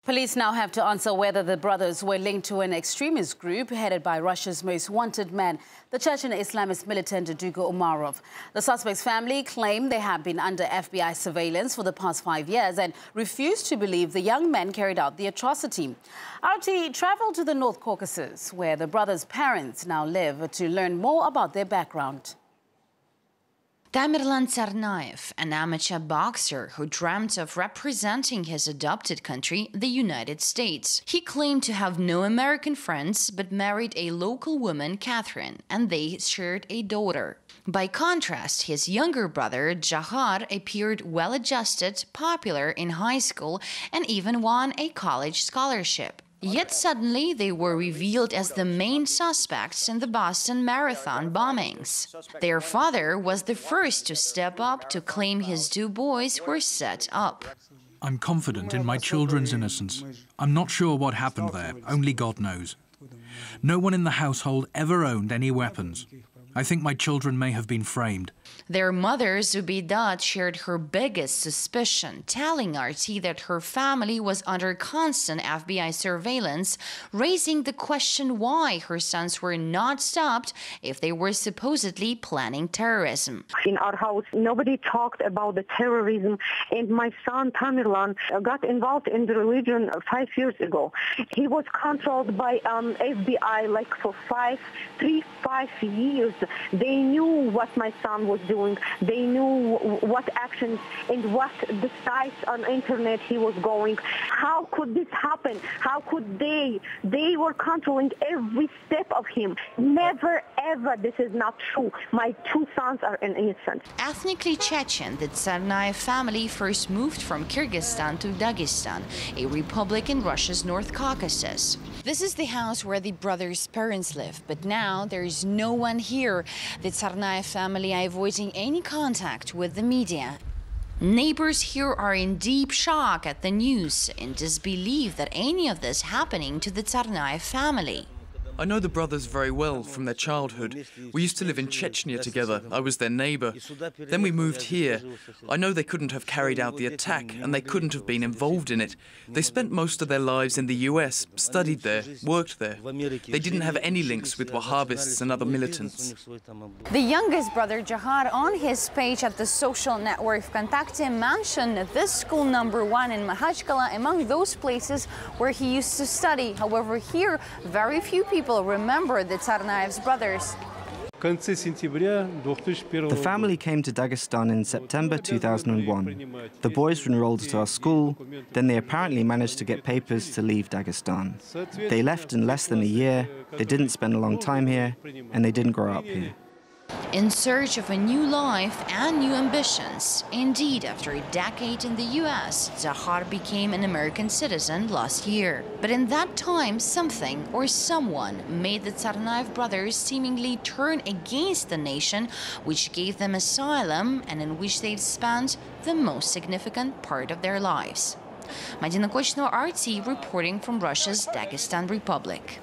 Police now have to answer whether the brothers were linked to an extremist group headed by Russia's most wanted man, the Chechen Islamist militant Doku Umarov. The suspect's family claim they have been under FBI surveillance for the past 5 years and refuse to believe the young men carried out the atrocity. RT travelled to the North Caucasus, where the brothers' parents now live, to learn more about their background. Tamerlan Tsarnaev, an amateur boxer who dreamt of representing his adopted country, the United States. He claimed to have no American friends, but married a local woman, Catherine, and they shared a daughter. By contrast, his younger brother, Jahar, appeared well-adjusted, popular in high school, and even won a college scholarship. Yet suddenly they were revealed as the main suspects in the Boston Marathon bombings. Their father was the first to step up to claim his two boys were set up. I'm confident in my children's innocence. I'm not sure what happened there, only God knows. No one in the household ever owned any weapons. I think my children may have been framed. Their mother, Zubidat, shared her biggest suspicion, telling RT that her family was under constant FBI surveillance, raising the question why her sons were not stopped if they were supposedly planning terrorism. In our house, nobody talked about the terrorism, and my son, Tamerlan, got involved in the religion 5 years ago. He was controlled by FBI like for 5 years. They knew what my son was doing. They knew what actions and what the sites on the internet he was going. How could this happen? How could they? They were controlling every step of him. Never, ever, this is not true. My two sons are innocent. Ethnically Chechen, the Tsarnaev family first moved from Kyrgyzstan to Dagestan, a republic in Russia's North Caucasus. This is the house where the brothers' parents live, but now there is no one here. The Tsarnaev family are avoiding any contact with the media. Neighbors here are in deep shock at the news, in disbelief that any of this happening to the Tsarnaev family. I know the brothers very well from their childhood. We used to live in Chechnya together. I was their neighbor. Then we moved here. I know they couldn't have carried out the attack, and they couldn't have been involved in it. They spent most of their lives in the US, studied there, worked there. They didn't have any links with Wahhabists and other militants. The youngest brother, Jahar, on his page at the social network Vkontakte mentioned this school #1 in Makhachkala among those places where he used to study. However, here, very few people remember the Tsarnaev's brothers. The family came to Dagestan in September 2001. The boys were enrolled at our school, then they apparently managed to get papers to leave Dagestan. They left in less than a year, they didn't spend a long time here, and they didn't grow up here. In search of a new life and new ambitions. Indeed, after a decade in the US, Jahar became an American citizen last year. But in that time, something or someone made the Tsarnaev brothers seemingly turn against the nation, which gave them asylum and in which they've spent the most significant part of their lives. Madina Kochno, RT, reporting from Russia's Dagestan Republic.